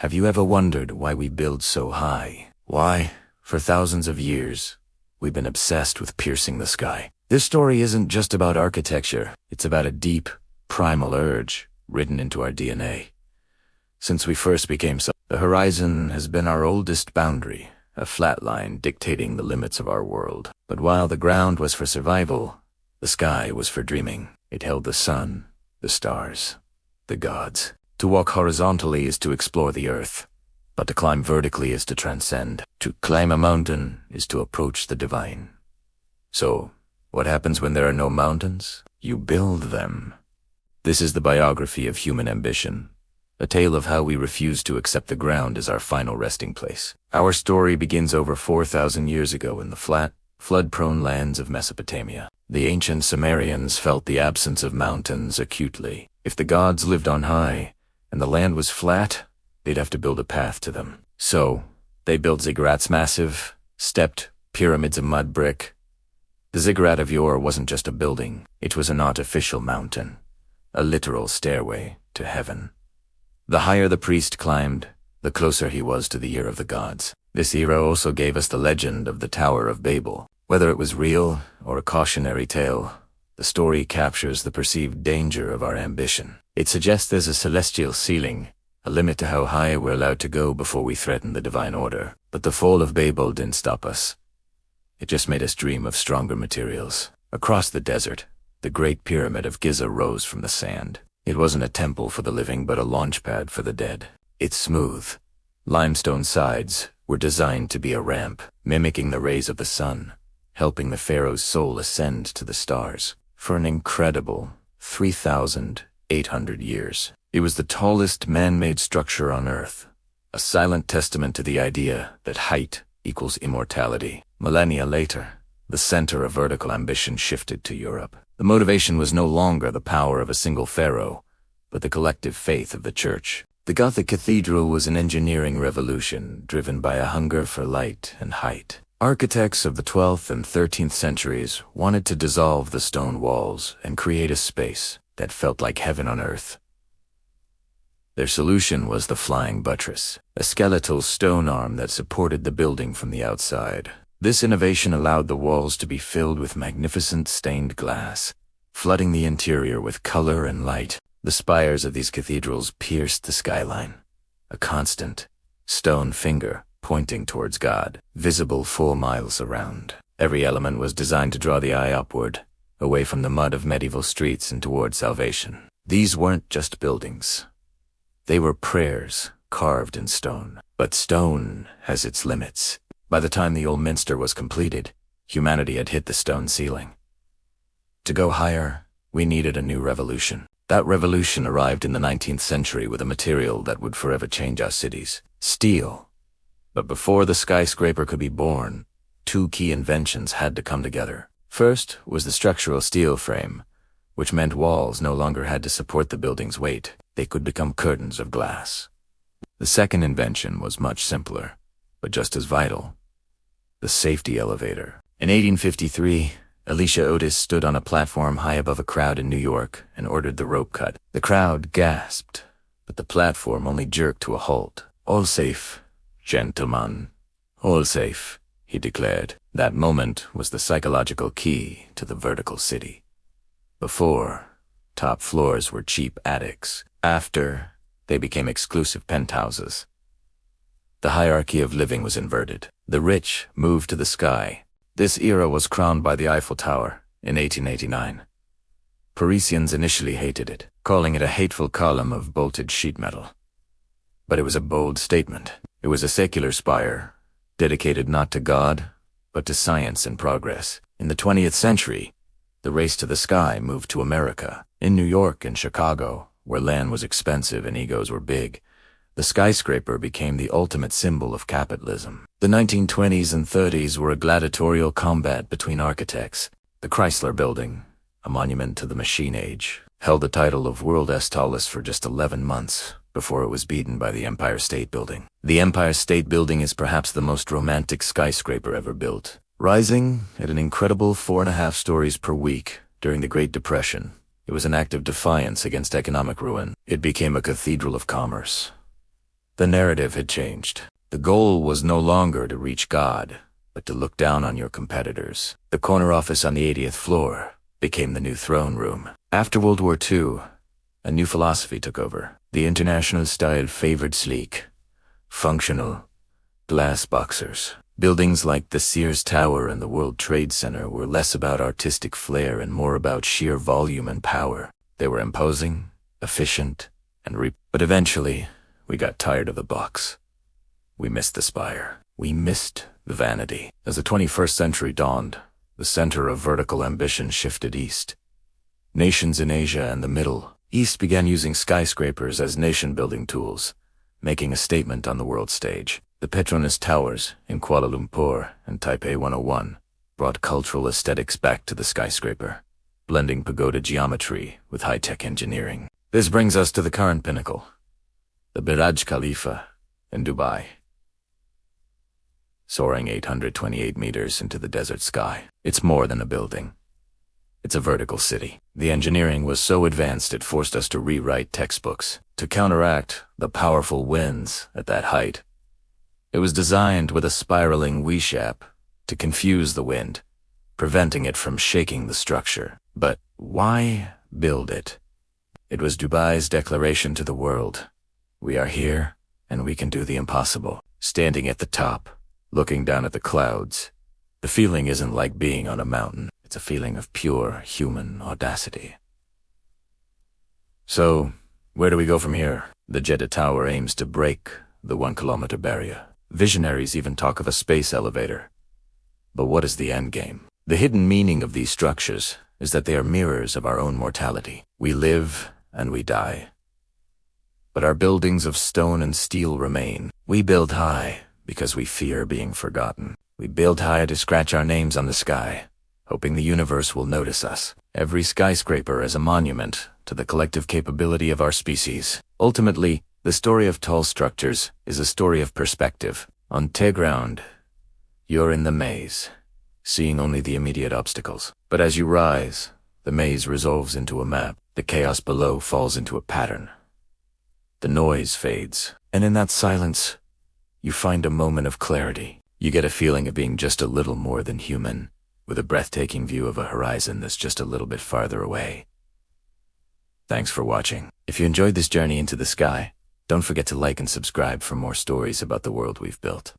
Have you ever wondered why we build so high? Why, for thousands of years, we've been obsessed with piercing the sky. This story isn't just about architecture. It's about a deep, primal urge written into our DNA. Since we first became the horizon has been our oldest boundary, a flat line dictating the limits of our world. But while the ground was for survival, the sky was for dreaming. It held the sun, the stars, the gods. To walk horizontally is to explore the earth, but to climb vertically is to transcend. To climb a mountain is to approach the divine. So, what happens when there are no mountains? You build them. This is the biography of human ambition, a tale of how we refuse to accept the ground as our final resting place. Our story begins over 4,000 years ago in the flat, flood-prone lands of Mesopotamia. The ancient Sumerians felt the absence of mountains acutely. If the gods lived on high, and the land was flat, they'd have to build a path to them. So, they built ziggurats, massive, stepped pyramids of mud brick. The ziggurat of yore wasn't just a building, it was an artificial mountain, a literal stairway to heaven. The higher the priest climbed, the closer he was to the ear of the gods. This era also gave us the legend of the Tower of Babel. Whether it was real or a cautionary tale, the story captures the perceived danger of our ambition. It suggests there's a celestial ceiling, a limit to how high we're allowed to go before we threaten the divine order. But the fall of Babel didn't stop us. It just made us dream of stronger materials. Across the desert, the Great Pyramid of Giza rose from the sand. It wasn't a temple for the living, but a launch pad for the dead. Its smooth, limestone sides were designed to be a ramp, mimicking the rays of the sun, helping the pharaoh's soul ascend to the stars. For an incredible 3,800 years, it was the tallest man-made structure on Earth, a silent testament to the idea that height equals immortality. Millennia later, the center of vertical ambition shifted to Europe. The motivation was no longer the power of a single pharaoh, but the collective faith of the church. The Gothic cathedral was an engineering revolution driven by a hunger for light and height. Architects of the 12th and 13th centuries wanted to dissolve the stone walls and create a space that felt like heaven on earth. Their solution was the flying buttress, a skeletal stone arm that supported the building from the outside. This innovation allowed the walls to be filled with magnificent stained glass, flooding the interior with color and light. The spires of these cathedrals pierced the skyline, a constant stone finger pointing towards God, visible 4 miles around. Every element was designed to draw the eye upward, away from the mud of medieval streets and toward salvation. These weren't just buildings. They were prayers carved in stone. But stone has its limits. By the time the Old Minster was completed, humanity had hit the stone ceiling. To go higher, we needed a new revolution. That revolution arrived in the 19th century with a material that would forever change our cities: steel. But before the skyscraper could be born, 2 key inventions had to come together. First was the structural steel frame, which meant walls no longer had to support the building's weight. They could become curtains of glass. The second invention was much simpler, but just as vital: the safety elevator. In 1853, Alicia Otis stood on a platform high above a crowd in New York and ordered the rope cut. The crowd gasped, but the platform only jerked to a halt. "All safe, gentlemen. All safe," he declared. That moment was the psychological key to the vertical city. Before, top floors were cheap attics. After, they became exclusive penthouses. The hierarchy of living was inverted. The rich moved to the sky. This era was crowned by the Eiffel Tower in 1889. Parisians initially hated it, calling it a hateful column of bolted sheet metal. But it was a bold statement. It was a secular spire, dedicated not to God, but to science and progress. In the 20th century, the race to the sky moved to America. In New York and Chicago, where land was expensive and egos were big, the skyscraper became the ultimate symbol of capitalism. The 1920s and 30s were a gladiatorial combat between architects. The Chrysler Building, a monument to the machine age, held the title of world's tallest for just 11 months before it was beaten by the Empire State Building. The Empire State Building is perhaps the most romantic skyscraper ever built, rising at an incredible 4.5 stories per week during the Great Depression. It was an act of defiance against economic ruin. It became a cathedral of commerce. The narrative had changed. The goal was no longer to reach God, but to look down on your competitors. The corner office on the 80th floor became the new throne room. After World War II, a new philosophy took over. The international style favored sleek, functional, glass boxers. Buildings like the Sears Tower and the World Trade Center were less about artistic flair and more about sheer volume and power. They were imposing, efficient, but eventually, we got tired of the box. We missed the spire. We missed the vanity. As the 21st century dawned, the center of vertical ambition shifted east. Nations in Asia and the Middle East began using skyscrapers as nation-building tools, making a statement on the world stage. The Petronas Towers in Kuala Lumpur and Taipei 101 brought cultural aesthetics back to the skyscraper, blending pagoda geometry with high-tech engineering. This brings us to the current pinnacle, the Burj Khalifa in Dubai, soaring 828 meters into the desert sky. It's more than a building. It's a vertical city. The engineering was so advanced it forced us to rewrite textbooks to counteract the powerful winds at that height. It was designed with a spiraling V-shape to confuse the wind, preventing it from shaking the structure. But why build it? It was Dubai's declaration to the world. We are here, and we can do the impossible. Standing at the top, looking down at the clouds, the feeling isn't like being on a mountain. It's a feeling of pure human audacity. So, where do we go from here? The Jeddah Tower aims to break the 1-kilometer barrier. Visionaries even talk of a space elevator. But what is the end game? The hidden meaning of these structures is that they are mirrors of our own mortality. We live and we die. But our buildings of stone and steel remain. We build high because we fear being forgotten. We build high to scratch our names on the sky, hoping the universe will notice us. Every skyscraper is a monument to the collective capability of our species. Ultimately, the story of tall structures is a story of perspective. On Teground, you're in the maze, seeing only the immediate obstacles. But as you rise, the maze resolves into a map. The chaos below falls into a pattern. The noise fades, and in that silence, you find a moment of clarity. You get a feeling of being just a little more than human, with a breathtaking view of a horizon that's just a little bit farther away. Thanks for watching. If you enjoyed this journey into the sky, don't forget to like and subscribe for more stories about the world we've built.